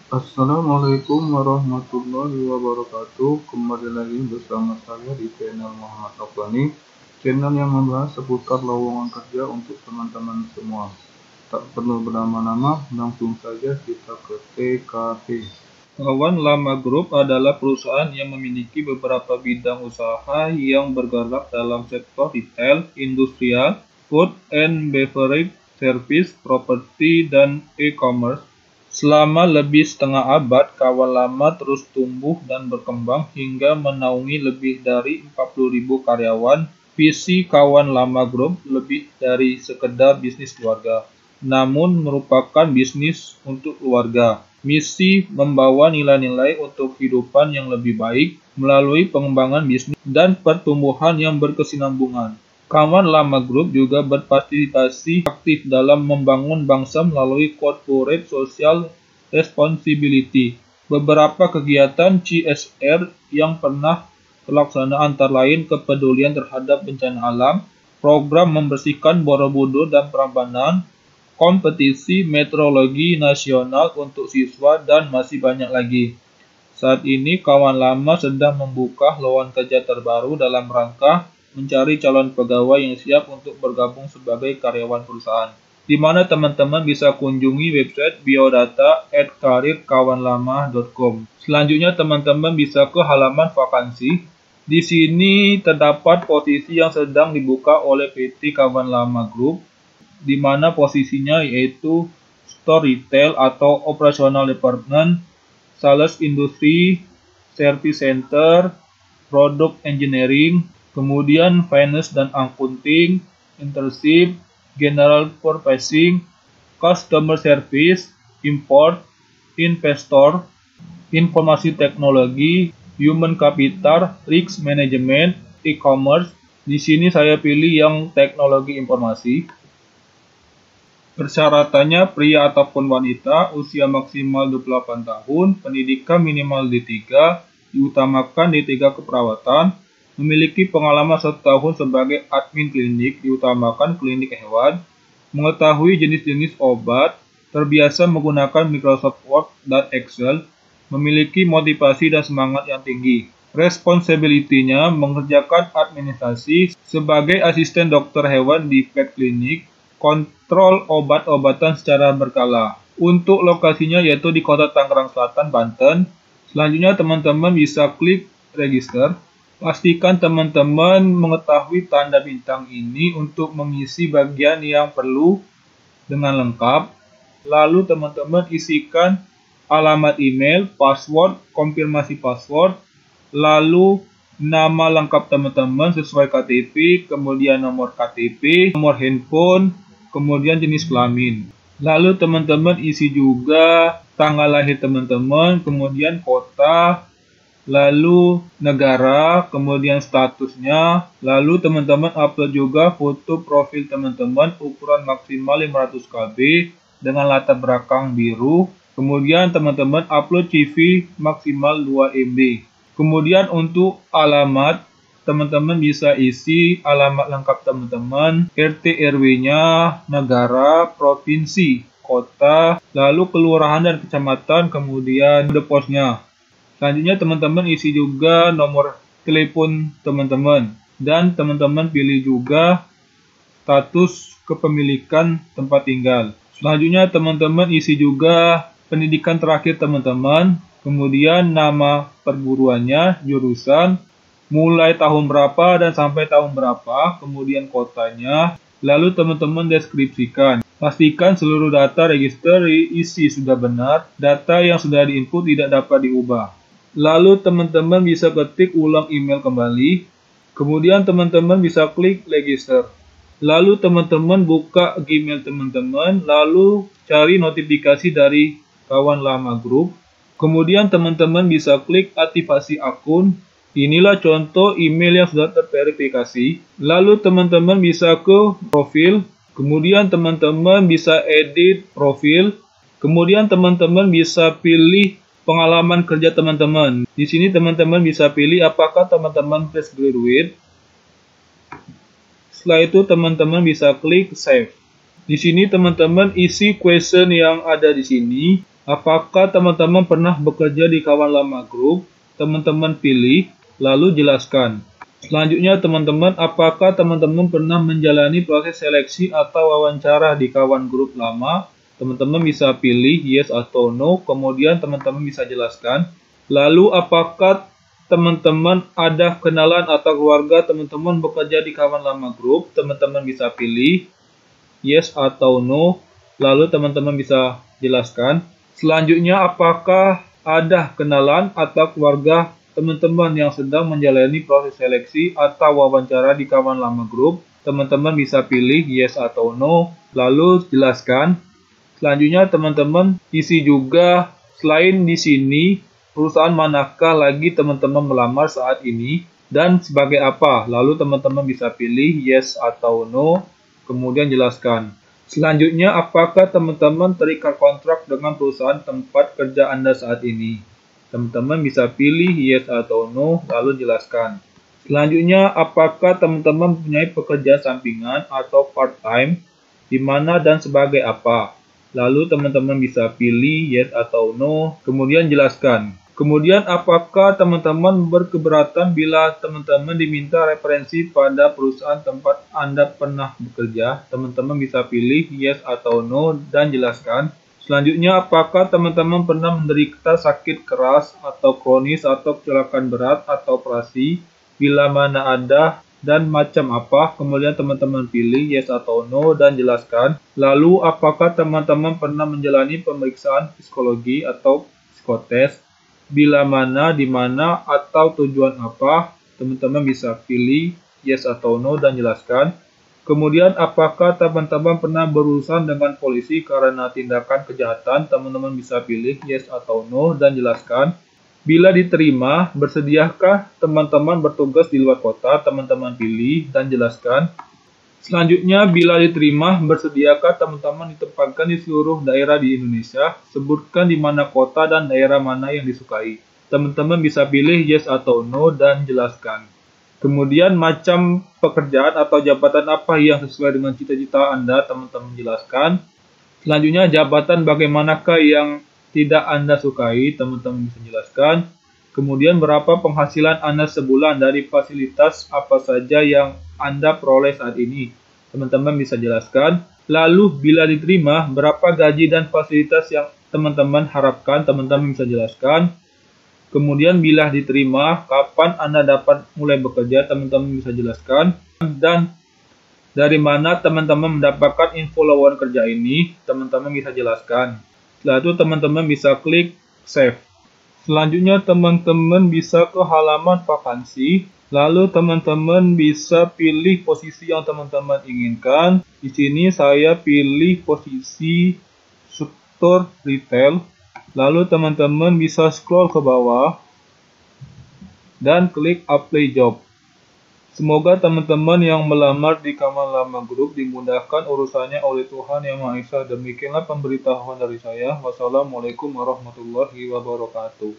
Assalamualaikum warahmatullahi wabarakatuh. Kembali lagi bersama saya di channel Muhammad Afghani, channel yang membahas seputar lowongan kerja untuk teman-teman semua. Tak perlu berlama-lama, langsung saja kita ke TKP. Kawan Lama Group adalah perusahaan yang memiliki beberapa bidang usaha yang bergerak dalam sektor retail, industrial, food and beverage, service, properti, dan e-commerce. Selama lebih setengah abad, Kawan Lama terus tumbuh dan berkembang hingga menaungi lebih dari 40.000 karyawan. Visi Kawan Lama Group lebih dari sekedar bisnis keluarga, namun merupakan bisnis untuk keluarga. Misi membawa nilai-nilai untuk kehidupan yang lebih baik melalui pengembangan bisnis dan pertumbuhan yang berkesinambungan. Kawan Lama Group juga berpartisipasi aktif dalam membangun bangsa melalui Corporate Social Responsibility. Beberapa kegiatan CSR yang pernah terlaksana antara lain kepedulian terhadap bencana alam, program membersihkan Borobudur dan Prambanan, kompetisi meteorologi nasional untuk siswa, dan masih banyak lagi. Saat ini Kawan Lama sedang membuka lowongan kerja terbaru dalam rangka mencari calon pegawai yang siap untuk bergabung sebagai karyawan perusahaan, di mana teman-teman bisa kunjungi website biodata@karirkawanlama.com. Selanjutnya teman-teman bisa ke halaman vakansi. Di sini terdapat posisi yang sedang dibuka oleh PT Kawan Lama Group, di mana posisinya yaitu Store Retail atau Operational Department, Sales Industry, Service Center, Product Engineering, kemudian Finance dan Accounting, Internship, General Purchasing, Customer Service, Import, Investor, Informasi Teknologi, Human Capital, Risk Management, E-commerce. Di sini saya pilih yang teknologi informasi. Persyaratannya pria ataupun wanita, usia maksimal 28 tahun, pendidikan minimal D3, diutamakan D3 keperawatan, memiliki pengalaman 1 tahun sebagai admin klinik, diutamakan klinik hewan, mengetahui jenis-jenis obat, terbiasa menggunakan Microsoft Word dan Excel, memiliki motivasi dan semangat yang tinggi. Responsibility-nya mengerjakan administrasi sebagai asisten dokter hewan di pet clinic, kontrol obat-obatan secara berkala. Untuk lokasinya yaitu di Kota Tangerang Selatan, Banten. Selanjutnya teman-teman bisa klik register. Pastikan teman-teman mengetahui tanda bintang ini untuk mengisi bagian yang perlu dengan lengkap. Lalu teman-teman isikan alamat email, password, konfirmasi password, lalu nama lengkap teman-teman sesuai KTP, kemudian nomor KTP, nomor handphone, kemudian jenis kelamin. Lalu teman-teman isi juga tanggal lahir teman-teman, kemudian kota, lalu negara, kemudian statusnya. Lalu teman-teman upload juga foto profil teman-teman ukuran maksimal 500 KB dengan latar belakang biru. Kemudian teman-teman upload CV maksimal 2 MB. Kemudian untuk alamat, teman-teman bisa isi alamat lengkap teman-teman, RT RW-nya, negara, provinsi, kota, lalu kelurahan dan kecamatan, kemudian kode posnya. Selanjutnya teman-teman isi juga nomor telepon teman-teman, dan teman-teman pilih juga status kepemilikan tempat tinggal. Selanjutnya teman-teman isi juga pendidikan terakhir teman-teman, kemudian nama perguruannya, jurusan, mulai tahun berapa dan sampai tahun berapa, kemudian kotanya, lalu teman-teman deskripsikan. Pastikan seluruh data register diisi sudah benar, data yang sudah diinput tidak dapat diubah. Lalu teman-teman bisa ketik ulang email kembali, kemudian teman-teman bisa klik register. Lalu teman-teman buka Gmail teman-teman, lalu cari notifikasi dari Kawan Lama Group. Kemudian teman-teman bisa klik aktivasi akun. Inilah contoh email yang sudah terverifikasi. Lalu teman-teman bisa ke profil. Kemudian teman-teman bisa edit profil. Kemudian teman-teman bisa pilih pengalaman kerja teman-teman. Di sini teman-teman bisa pilih apakah teman-teman fresh graduate. Setelah itu teman-teman bisa klik save. Di sini teman-teman isi question yang ada di sini. Apakah teman-teman pernah bekerja di kawan lama grup? Teman-teman pilih, lalu jelaskan. Selanjutnya teman-teman, apakah teman-teman pernah menjalani proses seleksi atau wawancara di kawan grup lama? Teman-teman bisa pilih yes atau no, kemudian teman-teman bisa jelaskan. Lalu apakah teman-teman ada kenalan atau keluarga teman-teman bekerja di kawan lama grup? Teman-teman bisa pilih yes atau no, lalu teman-teman bisa jelaskan. Selanjutnya, apakah ada kenalan atau keluarga teman-teman yang sedang menjalani proses seleksi atau wawancara di kawan lama grup? Teman-teman bisa pilih yes atau no, lalu jelaskan. Selanjutnya, teman-teman isi juga selain di sini, perusahaan manakah lagi teman-teman melamar saat ini dan sebagai apa? Lalu teman-teman bisa pilih yes atau no, kemudian jelaskan. Selanjutnya, apakah teman-teman terikat kontrak dengan perusahaan tempat kerja Anda saat ini? Teman-teman bisa pilih yes atau no, lalu jelaskan. Selanjutnya, apakah teman-teman mempunyai pekerjaan sampingan atau part-time, di mana dan sebagai apa? Lalu teman-teman bisa pilih yes atau no, kemudian jelaskan. Kemudian, apakah teman-teman berkeberatan bila teman-teman diminta referensi pada perusahaan tempat Anda pernah bekerja? Teman-teman bisa pilih yes atau no dan jelaskan. Selanjutnya, apakah teman-teman pernah menderita sakit keras atau kronis atau kecelakaan berat atau operasi? Bila mana ada dan macam apa? Kemudian teman-teman pilih yes atau no dan jelaskan. Lalu, apakah teman-teman pernah menjalani pemeriksaan psikologi atau psikotes? Bila mana, di mana, atau tujuan apa? Teman-teman bisa pilih yes atau no dan jelaskan. Kemudian, apakah teman-teman pernah berurusan dengan polisi karena tindakan kejahatan? Teman-teman bisa pilih yes atau no dan jelaskan. Bila diterima, bersediakah teman-teman bertugas di luar kota? Teman-teman pilih dan jelaskan. Selanjutnya, bila diterima, bersediakah teman-teman ditempatkan di seluruh daerah di Indonesia? Sebutkan di mana kota dan daerah mana yang disukai. Teman-teman bisa pilih yes atau no dan jelaskan. Kemudian, macam pekerjaan atau jabatan apa yang sesuai dengan cita-cita Anda? Teman-teman jelaskan. Selanjutnya, jabatan bagaimanakah yang tidak Anda sukai? Teman-teman bisa jelaskan. Kemudian, berapa penghasilan Anda sebulan dari fasilitas apa saja yang Anda peroleh saat ini? Teman-teman bisa jelaskan. Lalu, bila diterima, berapa gaji dan fasilitas yang teman-teman harapkan? Teman-teman bisa jelaskan. Kemudian, bila diterima, kapan Anda dapat mulai bekerja? Teman-teman bisa jelaskan. Dan dari mana teman-teman mendapatkan info lowongan kerja ini? Teman-teman bisa jelaskan. Setelah itu, teman-teman bisa klik save. Selanjutnya, teman-teman bisa ke halaman vakansi. Lalu, teman-teman bisa pilih posisi yang teman-teman inginkan. Di sini, saya pilih posisi store retail. Lalu, teman-teman bisa scroll ke bawah dan klik apply job. Semoga teman-teman yang melamar di kawan lama grup dimudahkan urusannya oleh Tuhan Yang Maha Esa. Demikianlah pemberitahuan dari saya. Wassalamualaikum warahmatullahi wabarakatuh.